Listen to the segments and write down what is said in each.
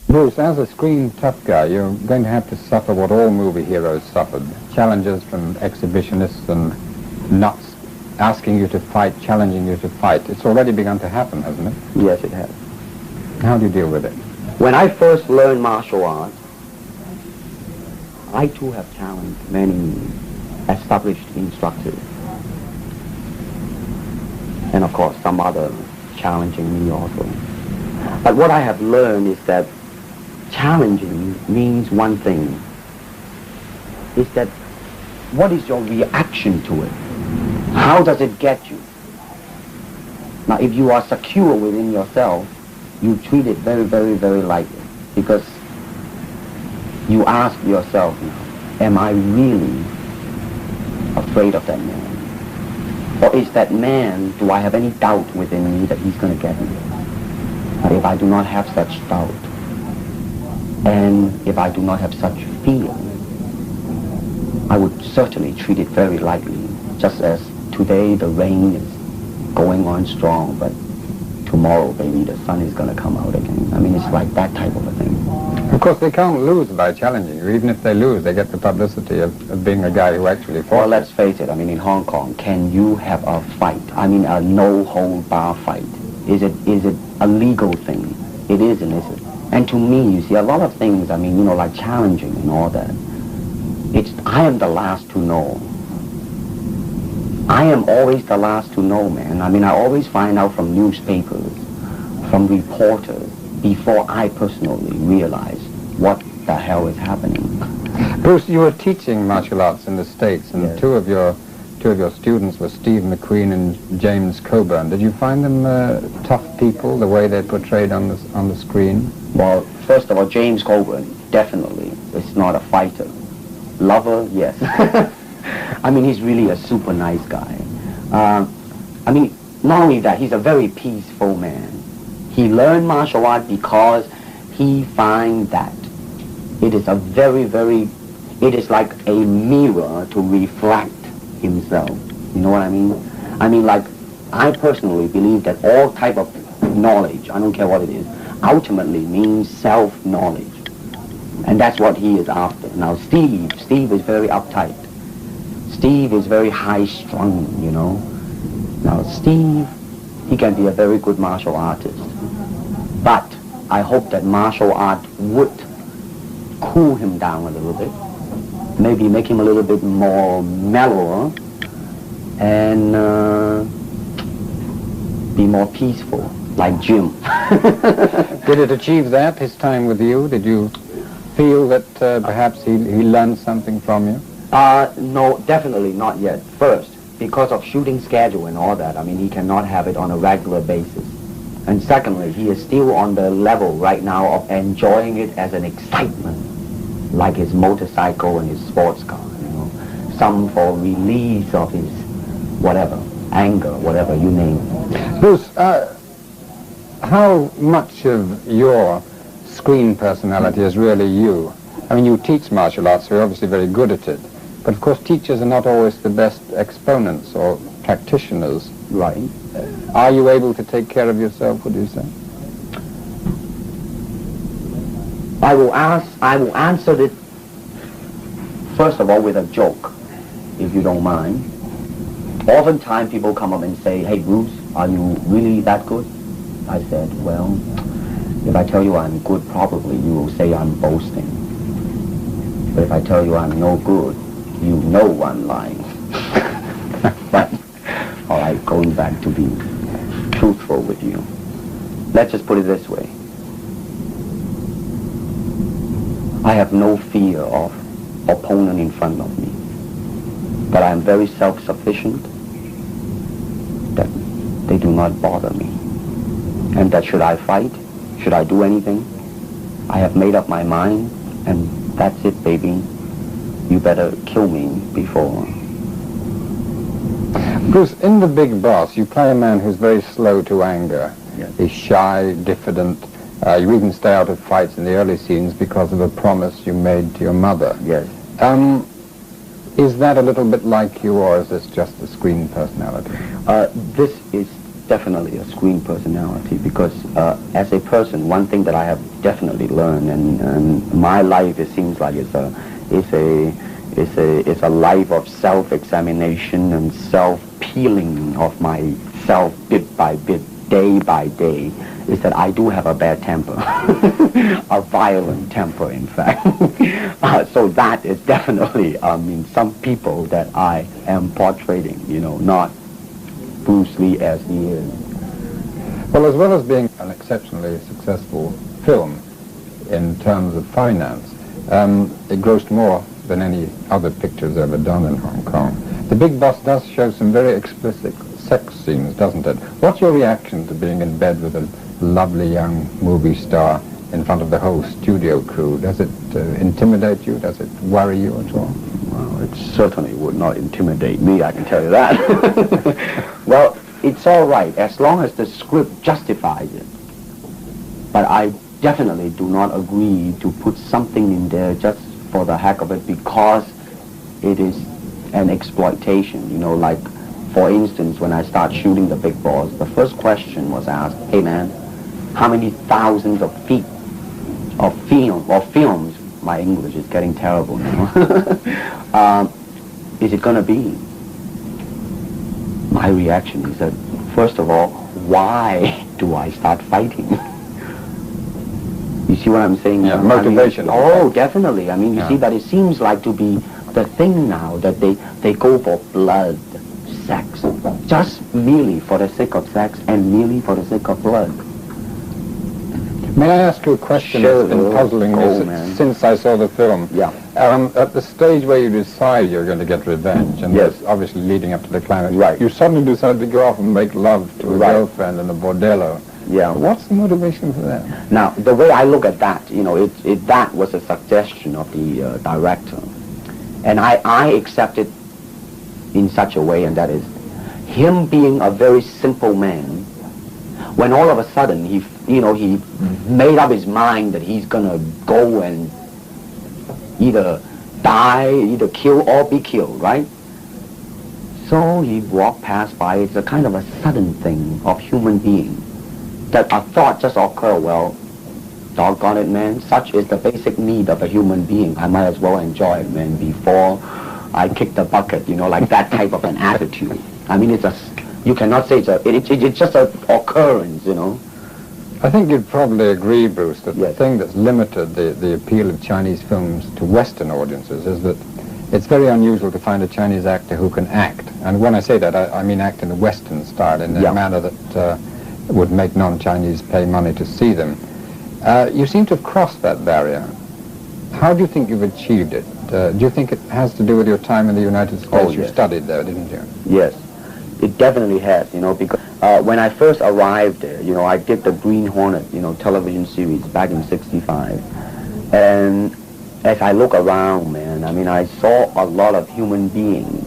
Bruce, as a screen tough guy, you're going to have to suffer what all movie heroes suffered. Challenges from exhibitionists and nuts asking you to fight, challenging you to fight. It's already begun to happen, hasn't it? Yes, it has. How do you deal with it? When I first learned martial arts, I too have challenged many established instructors. And of course, some other challenging me also. But what I have learned is that challenging means one thing, is that what is your reaction to it? How does it get you? Now, if you are secure within yourself, you treat it very, very, very lightly, because you ask yourself, am I really afraid of that man? Or is that man, do I have any doubt within me that he's going to get me? But if I do not have such doubt, and if I do not have such fear, I would certainly treat it very lightly, just as today the rain is going on strong, but tomorrow, maybe the sun is going to come out again. I mean, it's like that type of a thing. Of course, they can't lose by challenging you. Even if they lose, they get the publicity of being a guy who actually fought. Well, let's face it, I mean, in Hong Kong, can you have a fight? I mean, a no-hold-bar fight. Is it a legal thing? It is and isn't. And to me, you see, a lot of things, I mean, you know, like challenging and all that, I am the last to know. I am always the last to know, man. I mean, I always find out from newspapers, from reporters, before I personally realize what the hell is happening. Bruce, you were teaching martial arts in the States, and yes. Two of your students were Steve McQueen and James Coburn. Did you find them tough people, the way they're portrayed on the screen? Well, first of all, James Coburn, definitely, is not a fighter. Lover, yes. I mean, he's really a super nice guy. I mean, not only that, he's a very peaceful man. He learned martial art because he finds that it is a very, very, it is like a mirror to reflect himself. You know what I mean? I mean, like, I personally believe that all type of knowledge, I don't care what it is, ultimately means self-knowledge. And that's what he is after. Now, Steve is very uptight. Steve is very high-strung, you know. Now, Steve, he can be a very good martial artist. But I hope that martial art would cool him down a little bit. Maybe make him a little bit more mellower and be more peaceful, like Jim. Did it achieve that, his time with you? Did you feel that perhaps he learned something from you? No, definitely not yet. First, because of shooting schedule and all that, I mean, he cannot have it on a regular basis. And secondly, he is still on the level right now of enjoying it as an excitement, like his motorcycle and his sports car, you know. Some for release of his whatever, anger, whatever, you name it. Bruce, how much of your screen personality is really you? I mean, you teach martial arts, so you're obviously very good at it. But of course, teachers are not always the best exponents or practitioners. Right. Are you able to take care of yourself, would you say? I will answer it, first of all, with a joke, if you don't mind. Oftentimes people come up and say, hey, Bruce, are you really that good? I said, well, if I tell you I'm good, probably you will say I'm boasting. But if I tell you I'm no good, you know I'm lying. But, all right, going back to be truthful with you, let's just put it this way. I have no fear of opponent in front of me. But I am very self-sufficient, that they do not bother me. And that should I fight, should I do anything, I have made up my mind, and that's it, baby. You better kill me before. Bruce, in The Big Boss, you play a man who's very slow to anger. Yes. He's shy, diffident. You even stay out of fights in the early scenes because of a promise you made to your mother. Yes. Is that a little bit like you, or is this just a screen personality? This is definitely a screen personality because as a person, one thing that I have definitely learned, and my life, it seems like it's a life of self-examination and self-peeling of myself bit by bit, day by day, is that I do have a bad temper, a violent temper, in fact. So that is definitely, some people that I am portraying, not Bruce Lee as he is. Well, as well as being an exceptionally successful film in terms of finance, it grossed more than any other pictures ever done in Hong Kong. The Big Boss does show some very explicit sex scenes, doesn't it? What's your reaction to being in bed with a lovely young movie star in front of the whole studio crew? Does it intimidate you? Does it worry you at all? Well, it certainly would not intimidate me, I can tell you that. Well, it's all right as long as the script justifies it. But I definitely do not agree to put something in there just for the heck of it because it is an exploitation. Like, for instance, when I start shooting The Big Boss, the first question was asked, hey man, how many thousands of feet of films, my English is getting terrible now, is it going to be? My reaction is that, first of all, why do I start fighting? You see what I'm saying? Yeah, motivation. Definitely. You see, but it seems like to be the thing now that they go for blood, sex, just merely for the sake of sex and merely for the sake of blood. May I ask you a question that's been puzzling me since I saw the film? Yeah. At the stage where you decide you're going to get revenge, and yes, that's obviously leading up to the climax, right, you suddenly decide to go off and make love to a girlfriend in a bordello. Yeah. What's the motivation for that? Now, the way I look at that, that was a suggestion of the director. And I accept it in such a way, and that is him being a very simple man. When all of a sudden he made up his mind that he's gonna go and either die, either kill or be killed, right? So he walked past by. It's a kind of a sudden thing of human being that a thought just occurred. Well, doggone it, man, such is the basic need of a human being. I might as well enjoy it, man, before I kick the bucket, like that type of an attitude. You cannot say it's just an occurrence, I think you'd probably agree, Bruce, that yes, the thing that's limited the appeal of Chinese films to Western audiences is that it's very unusual to find a Chinese actor who can act. And when I say that, I mean act in a Western style, in a manner that would make non-Chinese pay money to see them. You seem to have crossed that barrier. How do you think you've achieved it? Do you think it has to do with your time in the United States? Oh, You yes, studied there, didn't you? Yes, it definitely has, because when I first arrived there, I did the Green Hornet, television series back in '65. And as I look around, man, I saw a lot of human beings.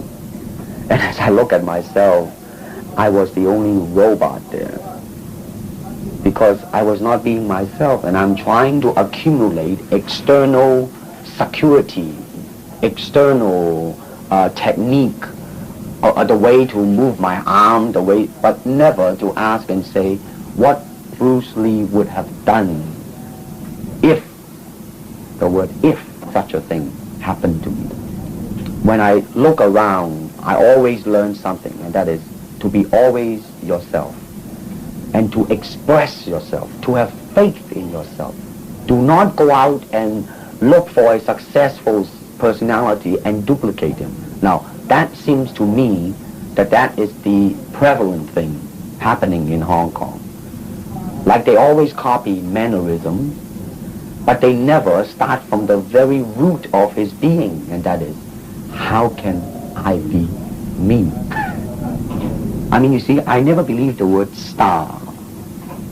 And as I look at myself, I was the only robot there. Because I was not being myself, and I'm trying to accumulate external security, external technique, the way to move my arm, but never to ask and say what Bruce Lee would have done if, the word if, such a thing happened to me. When I look around, I always learn something, and that is to be always yourself. And to express yourself, to have faith in yourself. Do not go out and look for a successful personality and duplicate him. Now, that seems to me that is the prevalent thing happening in Hong Kong. Like they always copy mannerism, but they never start from the very root of his being, and that is, how can I be me? You see, I never believed the word star.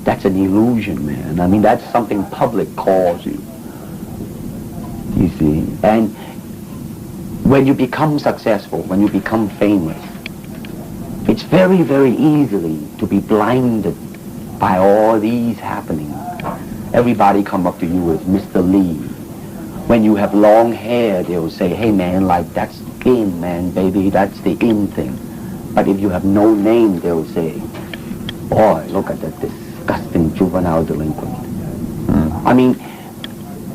That's an illusion, man. That's something public calls you. You see? And when you become successful, when you become famous, it's very, very easily to be blinded by all these happenings. Everybody come up to you as Mr. Lee. When you have long hair, they'll say, hey man, that's in, man, baby, that's the in thing. But if you have no name, they'll say, Boy, look at that disgusting juvenile delinquent. I mean,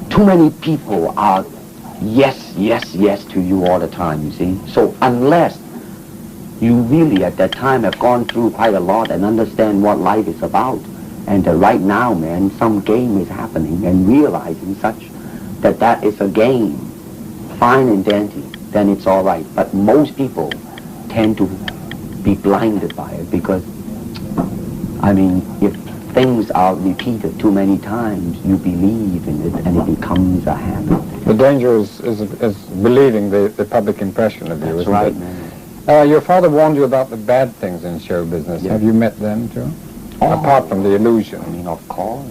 too many people are yes, yes, yes to you all the time, you see. So unless you really at that time have gone through quite a lot and understand what life is about, and that right now, man, some game is happening, and realizing such that is a game, fine and dandy, then it's all right. But most people tend to be blinded by it because, I mean, if things are repeated too many times, you believe in it and it becomes a habit. The danger is believing the public impression of you, That's isn't right, it? man. Your father warned you about the bad things in show business. Yes. Have you met them too? Oh, Apart from the illusion. I mean, of course.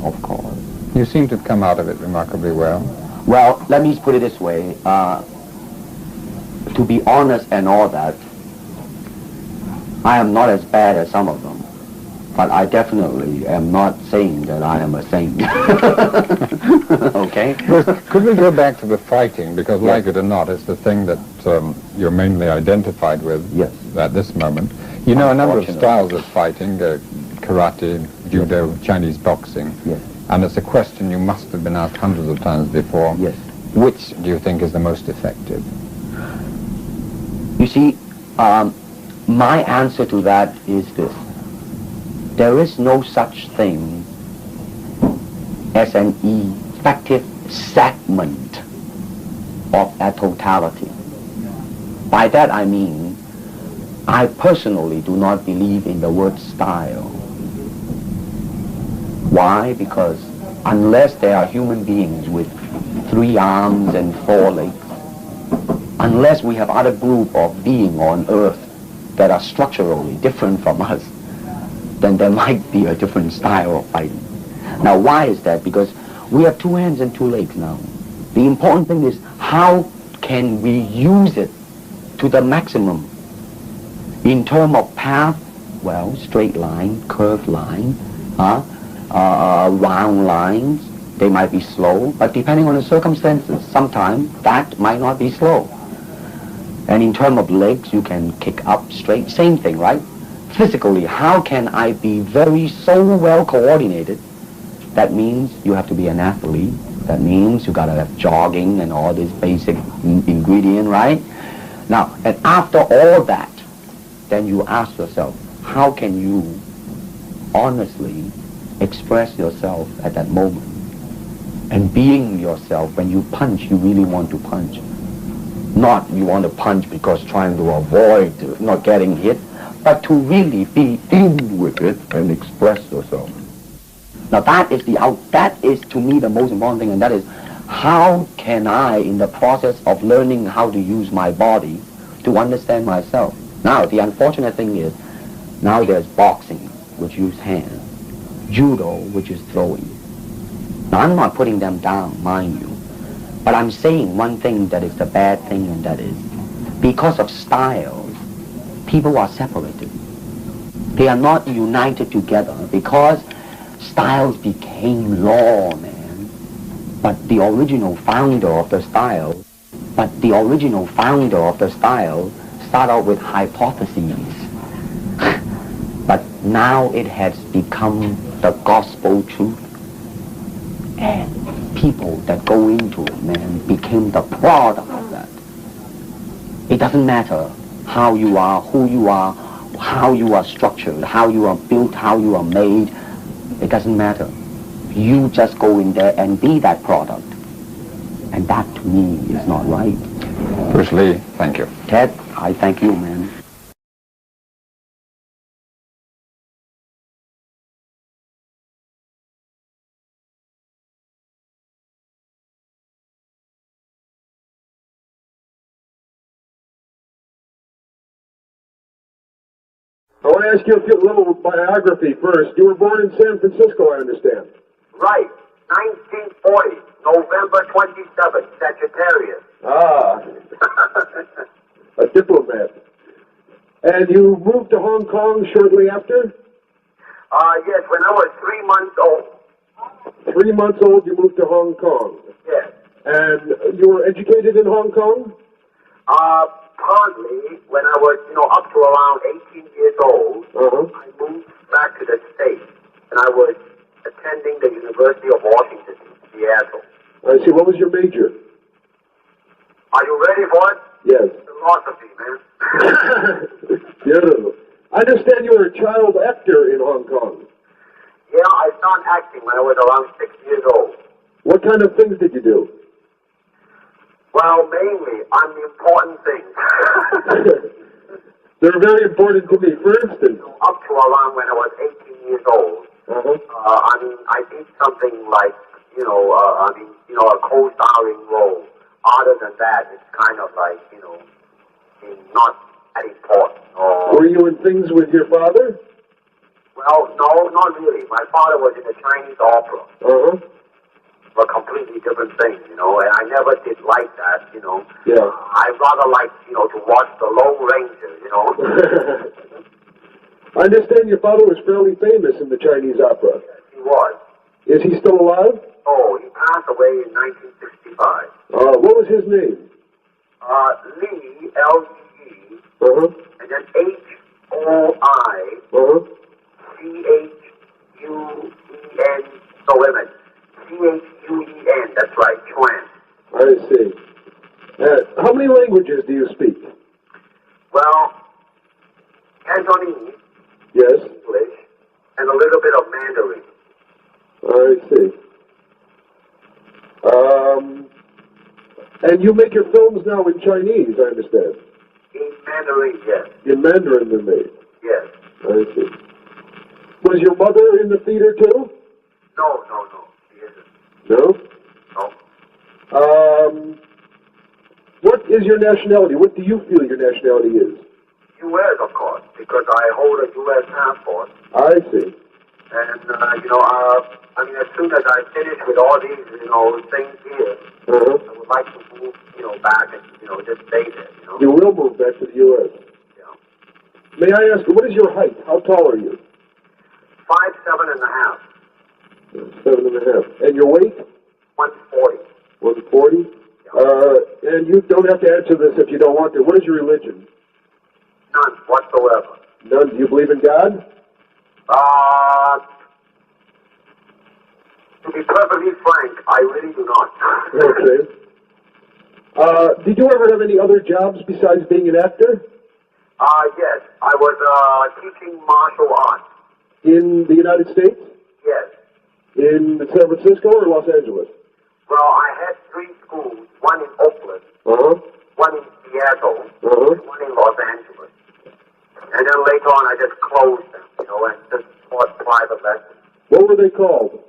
Of course. You seem to have come out of it remarkably well. Well, let me put it this way. To be honest and all that, I am not as bad as some of them. But I definitely am not saying that I am a saint. Okay? Well, could we go back to the fighting? Because Yes. like it or not, it's the thing that you're mainly identified with Yes. at this moment. You know a number of Unfortunately. styles of fighting, karate, judo, Chinese boxing. Yes. And it's a question you must have been asked hundreds of times before. Yes. Which do you think is the most effective? You see, my answer to that is this. There is no such thing as an effective segment of a totality. By that I mean, I personally do not believe in the word style. Why? Because unless there are human beings with 3 arms and 4 legs, unless we have other group of beings on earth that are structurally different from us, then there might be a different style of fighting. Now, why is that? Because we have 2 hands and 2 legs now. The important thing is how can we use it to the maximum? In terms of path, well, straight line, curved line, round lines, they might be slow, but depending on the circumstances, sometimes that might not be slow. And in terms of legs, you can kick up straight, same thing, right? Physically, how can I be so well coordinated? That means you have to be an athlete. That means you gotta have jogging and all this basic ingredient, right? Now, and after all that, then you ask yourself, how can you honestly express yourself at that moment? And being yourself, when you punch, you really want to punch. Not you want to punch because trying to avoid not getting hit, but to really be in with it and express yourself. Now that is to me the most important thing, and that is how can I, in the process of learning how to use my body, to understand myself. Now the unfortunate thing is, now there's boxing, which use hands, judo, which is throwing. Now I'm not putting them down, mind you, but I'm saying one thing that is the bad thing, and that is, because of styles, people are separated. They are not united together because styles became law, man. But the original founder of the style started out with hypotheses. But now it has become the gospel truth. And people that go into it, man, became the product of that. It doesn't matter how you are, who you are, how you are structured, how you are built, how you are made. It doesn't matter. You just go in there and be that product. And that, to me, is not right. Bruce Lee, thank you. Ted, I thank you, man. I want to ask you a little biography first. You were born in San Francisco, I understand. Right. 1940, November 27th, Sagittarius. Ah, a diplomat. And you moved to Hong Kong shortly after? Yes, when I was 3 months old. 3 months old, you moved to Hong Kong. Yes. And you were educated in Hong Kong? shortly, when I was, up to around 18 years old, I moved back to the States, and I was attending the University of Washington, Seattle. I see. What was your major? Are you ready for it? Yes. Philosophy, man. Beautiful. I understand you were a child actor in Hong Kong. Yeah, I started acting when I was around 6 years old. What kind of things did you do? Well, mainly on the important things. They're very important to me. For instance, Up to around when I was 18 years old, I did something like, a co-starring role. Other than that, it's kind of like, not that important. Were you in things with your father? Well, no, not really. My father was in the Chinese opera. A completely different thing, and I never did like that, Yeah. I rather like, to watch the Lone Ranger, I understand your father was fairly famous in the Chinese opera. Yes, he was. Is he still alive? Oh, he passed away in 1965. What was his name? Lee, L-E-E, and then H-O-I, C-H-U-E-N, so wait a minute, C-H-U-E-N, that's right, Chuan. I see. How many languages do you speak? Well, Cantonese, Yes. English, and a little bit of Mandarin. I see. And you make your films now in Chinese, I understand. In Mandarin, yes. In Mandarin they're made. Yes. I see. Was your mother in the theater too? No, she isn't. No? No. What is your nationality? What do you feel your nationality is? U.S., of course, because I hold a U.S. passport. I see. And, as soon as I finish with all these, things here, I would like to move, back and, just stay there, You will move back to the U.S. Yeah. May I ask, what is your height? How tall are you? 5'7.5". 7.5. And your weight? 140. 140? Yeah. And you don't have to answer this if you don't want to. What is your religion? None whatsoever. None. Do you believe in God? To be perfectly frank, I really do not. Okay. Did you ever have any other jobs besides being an actor? Yes. I was teaching martial arts. In the United States? Yes. In San Francisco or Los Angeles? Well, I had 3 schools, one in Oakland, one in Seattle, and one in Los Angeles. And then later on, I just closed them, and just taught private lessons. What were they called?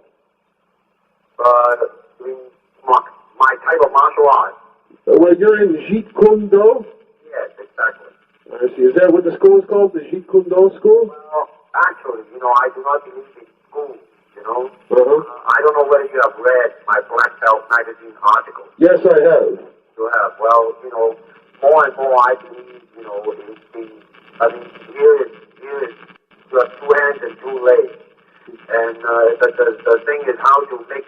My type of martial arts. Well, you're in Jeet Kune Do? Yes, exactly. I see. Is that what the school is called, the Jeet Kune Do school? Well, actually, I do not believe in schools, I don't know whether you have read my Black Belt magazine article. Yes, I have. You have. Well, more and more I believe, here is you have 2 hands and 2 legs. And the thing is how to make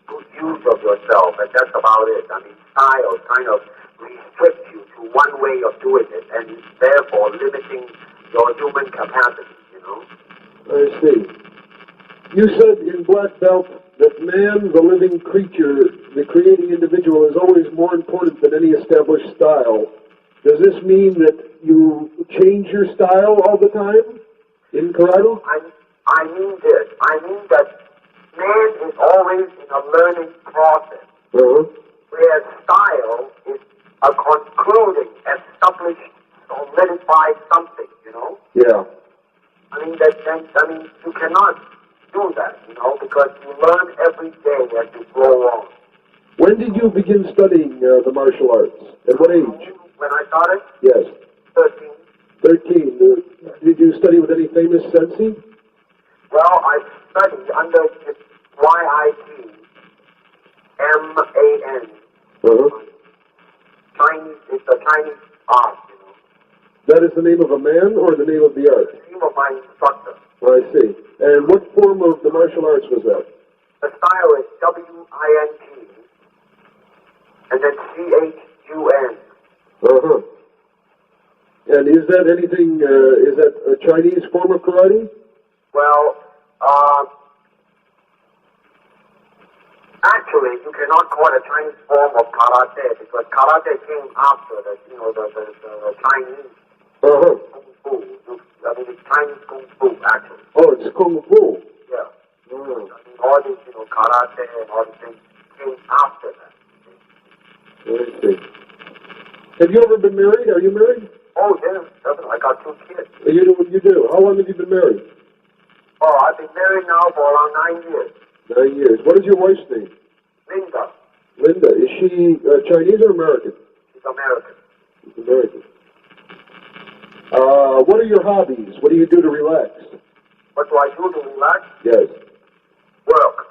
good use of yourself, and that's about it. Style kind of restricts you to one way of doing it, and therefore limiting your human capacity, I see. You said in Black Belt that man, the living creature, the creating individual, is always more important than any established style. Does this mean that you change your style all the time in karate? I mean this. I mean that man is always in a learning process, whereas style is a concluding, established, solidified something, Yeah. You cannot do that, because you learn every day as you grow on. When did you begin studying the martial arts? At what age? When I started? Yes. 13. 13. Did you study with any famous sensei? Well, I studied under YIT, MAN. Chinese, it's a Chinese art, That is the name of a man or the name of the art? The name of my instructor. I see. And what form of the martial arts was that? The style is WINT, and then CHUN. And is that anything, is that a Chinese form of karate? Well, actually, you cannot call it a Chinese form of karate because karate came after the Chinese Uh-huh. kung fu. I mean, it's Chinese kung fu, actually. Oh, it's kung fu. Yeah. Oh. I mean, all these, karate and all these things came after that. I see. Have you ever been married? Are you married? Oh, yeah, definitely. I got 2 kids. You do. How long have you been married? Oh, I've been married now for around 9 years. 9 years. What is your wife's name? Linda. Linda. Is she Chinese or American? She's American. She's American. What are your hobbies? What do you do to relax? What do I do to relax? Yes. Work.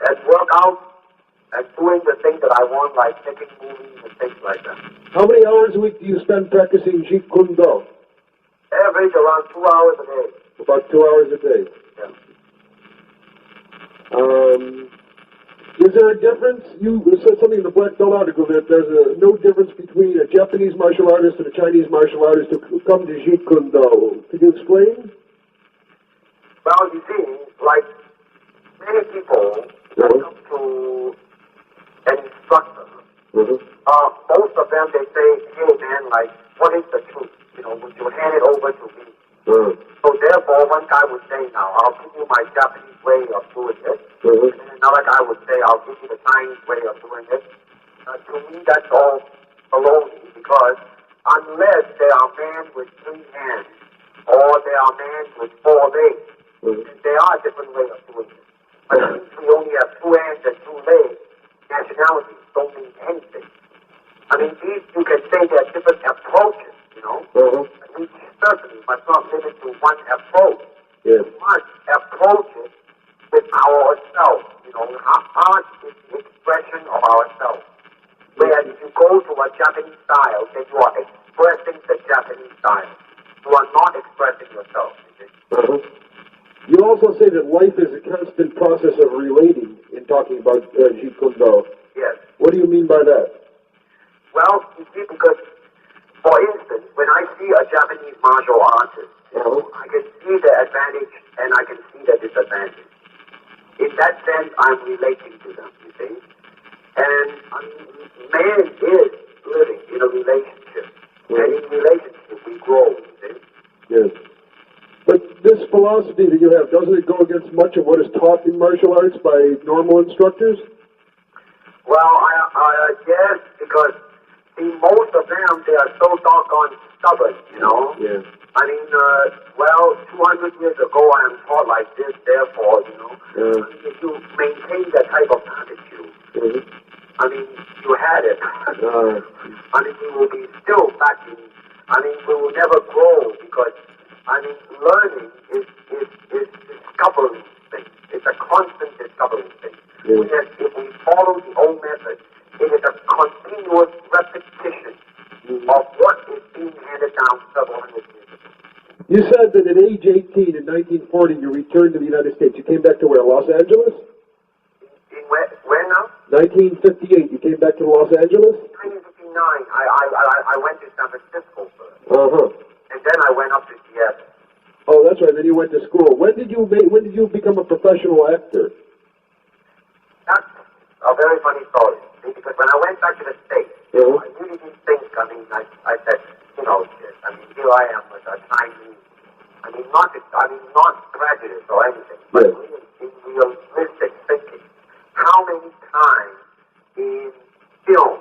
and work out and doing the things that I want, like taking movies and things like that. How many hours a week do you spend practicing Jeet Kune Do? Average around 2 hours a day. About 2 hours a day. Yeah. Is there a difference? You said something in the Black Belt article that there's no difference between a Japanese martial artist and a Chinese martial artist who come to Jeet Kune Do. Could you explain? Well, you see, like many people come to an instructor. Most of them, they say, hey man, like, what is the truth? Would you hand it over to me? So therefore, one guy would say, now, I'll give you my Japanese way of doing it. And then another guy would say, I'll give you the Chinese way of doing it. To me, that's all baloney, because unless they are men with 3 hands, or they are men with 4 legs, then there are different ways of doing it. But since we only have 2 hands and 2 legs, nationalities don't mean anything. I mean, these, you can say there are different approaches, We certainly must not limit to one approach. Yes. We must approach it with ourselves. Art is the expression of ourselves. Whereas if you go to a Japanese style, then you are expressing the Japanese style. You are not expressing yourself. You also say that life is a constant process of relating in talking about Jeet Kune Do. Yes. What do you mean by that? Well, you see, because, for instance, when I see a Japanese martial artist, I can see the advantage and I can see the disadvantage. In that sense, I'm relating to them, you see. And man is living in a relationship. And in relationship, we grow, you see. Yes. But this philosophy that you have, doesn't it go against much of what is taught in martial arts by normal instructors? Well, I guess because, see, most of them, they are so doggone stubborn, Yeah. I mean, 200 years ago I am taught like this, therefore, if you maintain that type of attitude, I mean, you had it. I mean, we will be still back in, we will never grow because, learning is discovering things. It's a constant discovering thing. Whereas if we follow the old method, it is a continuous repetition of what is being handed down several hundred years ago. You said that at age 18 in 1940 you returned to the United States. You came back to where, Los Angeles? In where now? 1958, you came back to Los Angeles? 1959, I went to San Francisco first. And then I went up to Seattle. Oh, that's right. Then you went to school. When did you become a professional actor? That's a very funny story. See, because when I went back to the States, I really didn't think, I said, here I am with a Chinese. Not prejudice or anything, but really in realistic thinking. How many times in film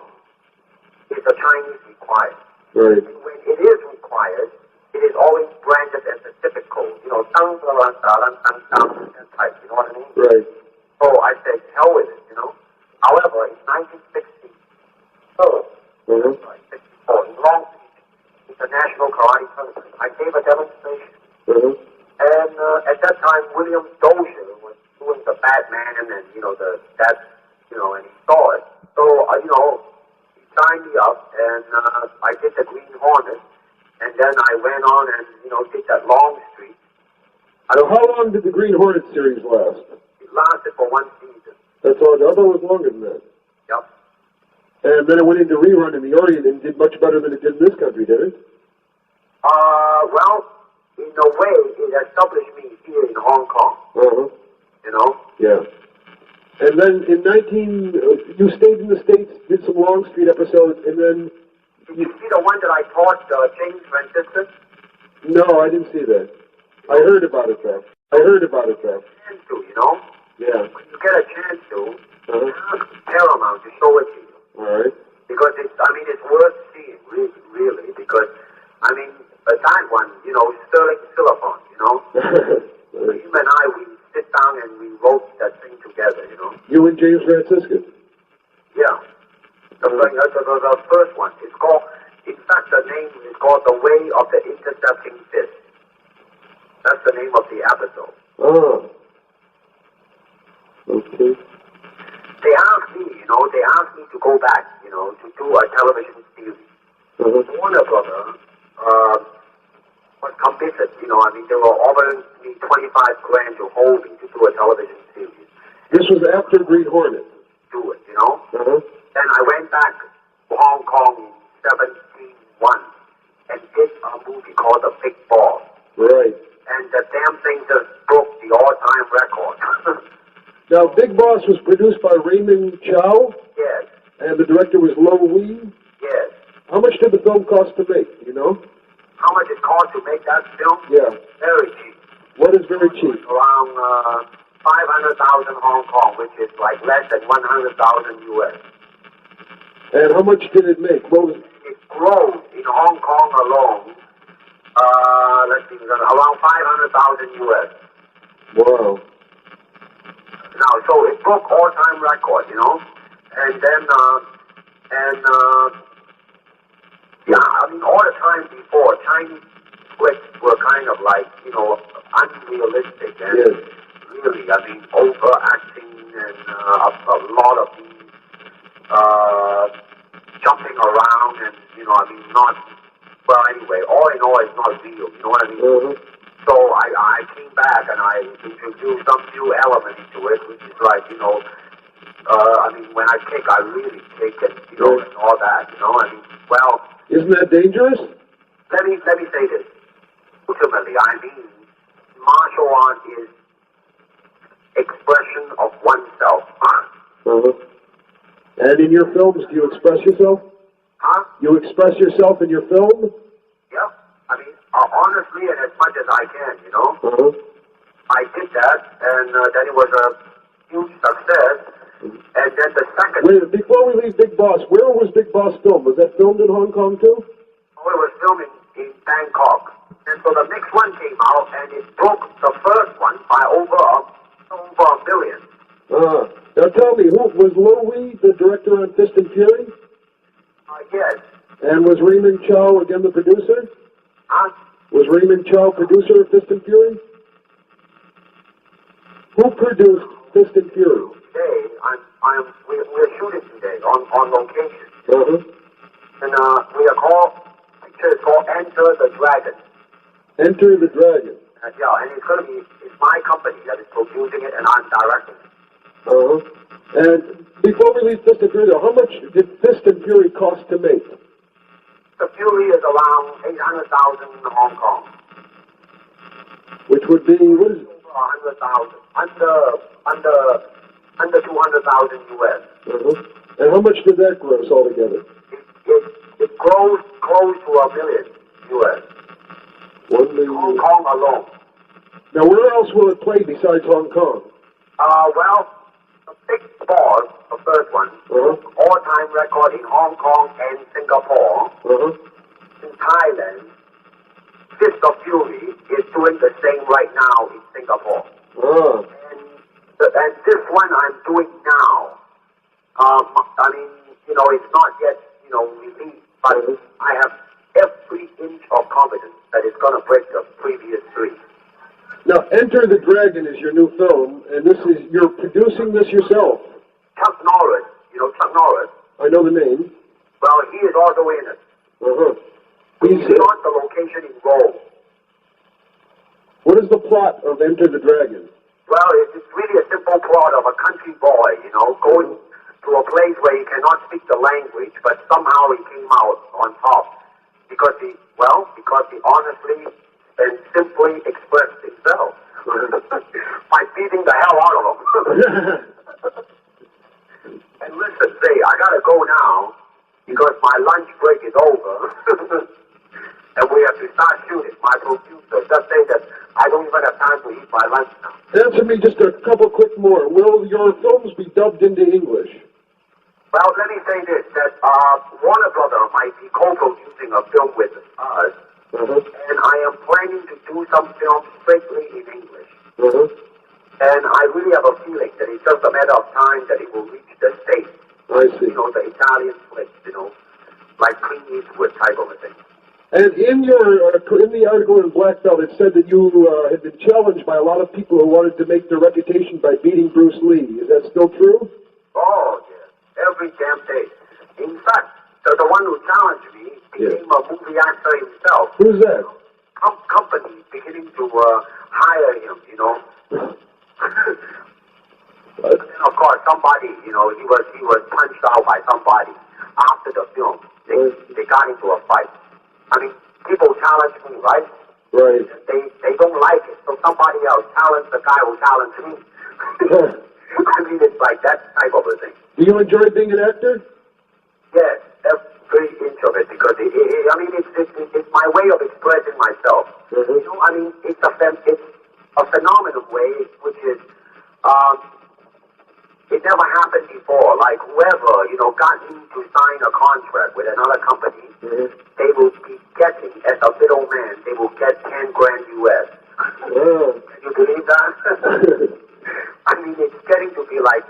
is a Chinese required? Right. And when it is required, it is always branded as the typical, type, you know what I mean? Right. So I said, hell with it, However, in 1964, in Long Beach International Karate Tournament, I gave a demonstration. And at that time, William Dozier was doing the Batman and, and he saw it. So, he signed me up and I did the Green Hornet. And then I went on and, did that Long Street. So how long did the Green Hornet series last? It lasted for 1 season. That's all. The other was longer than that. Yep. And then it went into rerun in the Orient and did much better than it did in this country, did it? Well, in a way, it established me here in Hong Kong. Uh-huh. You know? Yeah. And then in you stayed in the States, did some Longstreet episodes, and then... Did you see the one that I taught James Franciscus? No, I didn't see that. I heard about it, though. Chance to, you know? Yeah. When you get a chance to, ask Paramount to show it to you. All right. Because it's worth seeing, really, because, that one, you know, Sterling Silverphone, you know? Him and I, we sit down and we wrote that thing together, you know? You and James Franciscus? Yeah. The first one. It's called, in fact, the name is called The Way of the Intercepting Fist. That's the name of the episode. Oh. Okay. They asked me to go back, you know, to do a television series. Warner Brother was committed, you know, they were offering me $25,000 to hold me to do a television series. This was after Green Hornet. Do it, you know? Then I went back to Hong Kong in 1971 and did a movie called The Big Boss. Right. And the damn thing just broke the all-time record. Now, Big Boss was produced by Raymond Chow? Yes. And the director was Lo Wee? Yes. How much did the film cost to make, do you know? How much it cost to make that film? Yeah. Very cheap. What is very cheap? Around 500,000 Hong Kong, which is like less than 100,000 US. And how much did it make? What was... It grows in Hong Kong alone, around 500,000 US. Wow. Now, so it broke all-time record, you know, and then, all the time before, Chinese scripts were kind of like, you know, unrealistic and really, overacting and a lot of these jumping around and, you know, anyway, all in all, it's not real, you know what I mean? So I came back and I introduced some new element into it, which is like, you know, when I kick, I really kick and, you know, and all that, you know, well... Isn't that dangerous? Let me say this. Ultimately, martial art is expression of oneself. And in your films, do you express yourself? Huh? You express yourself in your film? Yeah. Honestly, and as much as I can, you know. I did that, and then it was a huge success. And then the second... Wait, before we leave Big Boss, where was Big Boss filmed? Was that filmed in Hong Kong, too? Oh, it was filmed in Bangkok. And so the next one came out, and it broke the first one by over a million. Now tell me, was Lo Wee the director on Fist and Fury? Yes. And was Raymond Chow, again, the producer? Huh? Was Raymond Chow producer of Fist and Fury? Who produced Fist and Fury? Today, we're shooting today on location. And we are called, it's called Enter the Dragon. Enter the Dragon. And it's my company that is producing it, and I'm directing it. And before we leave Fist and Fury, how much did Fist and Fury cost to make? The Fury is around 800,000 in Hong Kong. Which would be, what is it? 100,000. Under 200,000 US. And how much did that gross altogether? It grows close to $1 million US. 1 million. Hong Kong alone. Now, where else will it play besides Hong Kong? Well, the Big Boss, the first one, all-time record in Hong Kong and Singapore. In Thailand, Fist of Fury is doing the same right now in Singapore. And this one I'm doing now. It's not yet, released, but I have every inch of confidence that it's going to break the previous three. Now, Enter the Dragon is your new film, and you're producing this yourself. Chuck Norris, Chuck Norris. I know the name. Well, he is also in it. We shot the location in Rome. What is the plot of Enter the Dragon? Well, it's really a simple plot of a country boy, going to a place where he cannot speak the language, but somehow he came out on top because he honestly and simply expressed himself by beating the hell out of him. And listen, say, I gotta go now because my lunch break is over. And we have to start shooting. My producer just say that I don't even have time to eat my lunch now. Answer me just a couple quick more. Will your films be dubbed into English? Well, let me say this, that Warner Brother might be co-producing a film with us, and I am planning to do some films strictly in English. And I really have a feeling that it's just a matter of time that it will reach the States. I see. You know, the Italian flicks, you know, like Clint Eastwood type of a thing. And in your in the article in Black Belt, it said that you had been challenged by a lot of people who wanted to make their reputation by beating Bruce Lee. Is that still true? Oh, yes. Every damn day. In fact, the one who challenged me became a movie actor himself. Who's that? Company beginning to hire him, you know. And of course, somebody, you know, he was punched out by somebody after the film. They got into a fight. I mean, people challenge me, right? Right. They don't like it, so somebody else challenged the guy who challenged me. I mean, it's like that type of a thing. Do you enjoy being an actor? Yes, every inch of it, because it's my way of expressing myself. You know, I mean, it's a phenomenal way, which is it never happened before. Like whoever, you know, got me to sign a contract with another company, they will be getting, as a middleman, they will get 10 grand US. Can you believe that? I mean, it's getting to be like,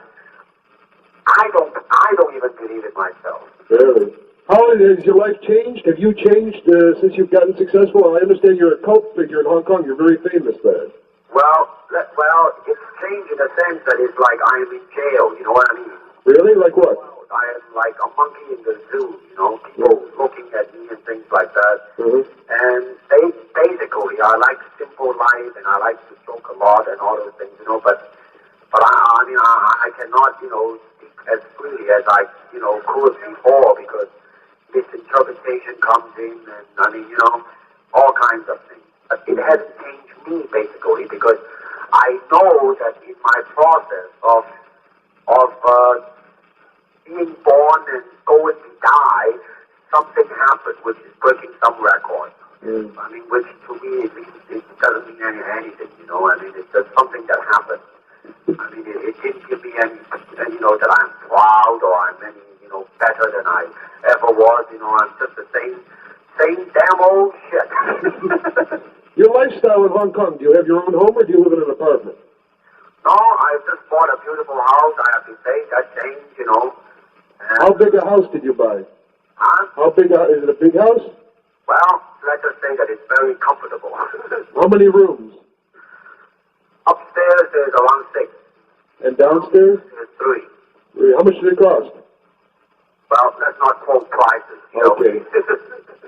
I don't even believe it myself. Really? How has your life changed? Have you changed since you've gotten successful? I understand you're a cult figure in Hong Kong. You're very famous there. Well, it's changed in the sense that it's like I am in jail, you know what I mean? Really? Like what? I am like a monkey in the zoo, you know, people looking at me and things like that. And basically, I like simple life and I like to joke a lot and all those things, you know, but I mean, I cannot, you know, speak as freely as I, you know, could before because misinterpretation comes in and, I mean, you know, all kinds of things. But it hasn't changed me, basically, because I know that in my process of being born and going to die, something happened which is breaking some record. I mean, which to me, it doesn't mean anything, you know. I mean, it's just something that happened. I mean, it didn't give me any, you know, that I'm proud or I'm any, you know, better than I ever was. You know, I'm just the same damn old shit. Your lifestyle in Hong Kong, do you have your own home or do you live in an apartment? No, I just bought a beautiful house. I have to say, that changed, you know. And How big a house did you buy? Huh? How big is it a big house? Well, let's just say that it's very comfortable. How many rooms? Upstairs there's around 6. And downstairs? There's 3. How much did it cost? Well, let's not quote prices, you know. Okay.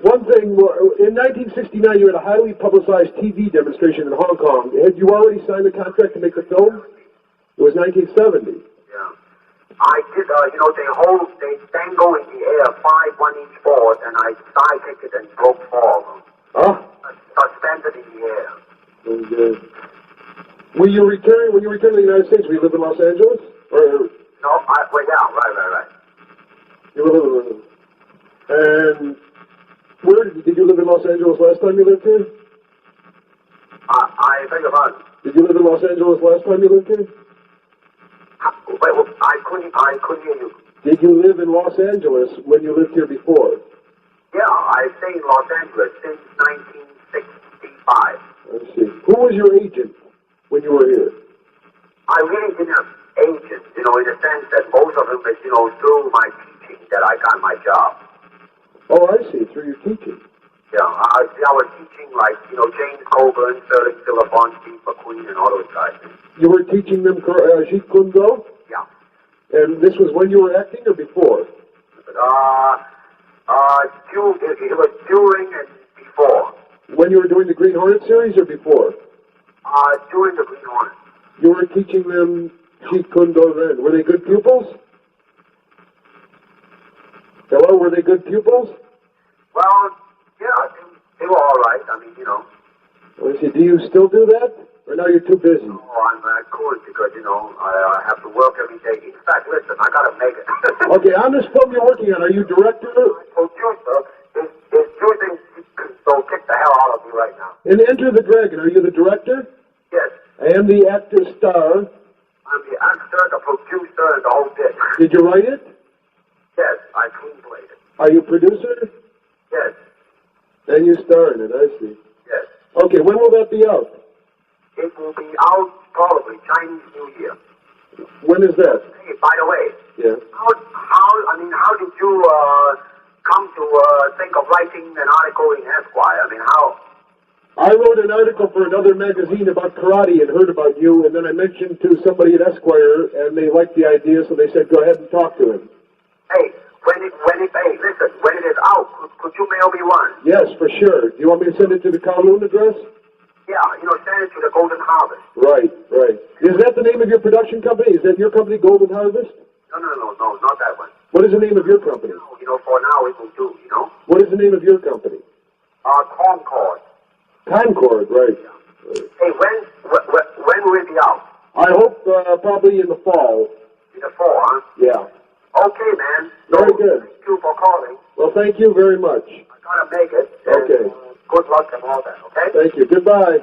One thing, in 1969 you had a highly publicized TV demonstration in Hong Kong. Had you already signed the contract to make the film? It was 1970. Yeah. I did, you know, they dangle in the air 5 1-inch boards, and I sidekicked it and broke 4 of them. Huh? Suspended in the air. And, when you return to the United States, will you live in Los Angeles? Or No, well, yeah, right. you live in And where did you live in Los Angeles last time you lived here? I beg your pardon. Did you live in Los Angeles last time you lived here? Wait, I couldn't hear you. Did you live in Los Angeles when you lived here before? Yeah, I stayed in Los Angeles since 1965. I see. Who was your agent when you were here? I really didn't have agents, you know, in the sense that most of them is, you know, through my teaching that I got my job. Oh, I see. Through your teaching. Yeah, I was teaching like, you know, James Coburn, Sterling Philippon, Steve McQueen, and all those guys. You were teaching them Jeet Kune Do? Yeah. And this was when you were acting or before? It was during and before. When you were doing the Green Hornet series or before? During the Green Hornet. You were teaching them Jeet Kune Do then. Were they good pupils? Hello, were they good pupils? Well, yeah, they were all right. I mean, you know. Well, do you still do that? Or now you're too busy? Oh, I'm cool because, you know, I have to work every day. In fact, listen, I gotta make it. Okay, on this film you're working on, are you director? Producer is choosing to kick the hell out of me right now. In Enter the Dragon, are you the director? Yes. And the actor star? I'm the actor, the producer, and the whole bit. Did you write it? Yes, I screenplayed it. Are you producer? Yes, And you star in it, I see. yes. Okay, when will that be out? It will be out probably Chinese New Year. When is that? Hey, by the way, Yeah. how did you come to think of writing an article in Esquire? I mean, how? I wrote an article for another magazine about karate and heard about you, and then I mentioned to somebody at Esquire, and they liked the idea, so they said, go ahead and talk to him. Hey, hey, listen, when it is out, could you mail me one? Yes, for sure. Do you want me to send it to the Kowloon address? Yeah, you know, send it to the Golden Harvest. Right, right. Is that the name of your production company? Is that your company, Golden Harvest? No, not that one. What is the name of your company? You know, for now it will do, you know. What is the name of your company? Concord. Concord, right. Hey, when will it be out? I hope probably in the fall. In the fall, huh? Yeah. Okay, man. Very good. Thank you for calling. Well, thank you very much. I gotta make it. Okay. And, good luck and all that, okay? Thank you. Goodbye.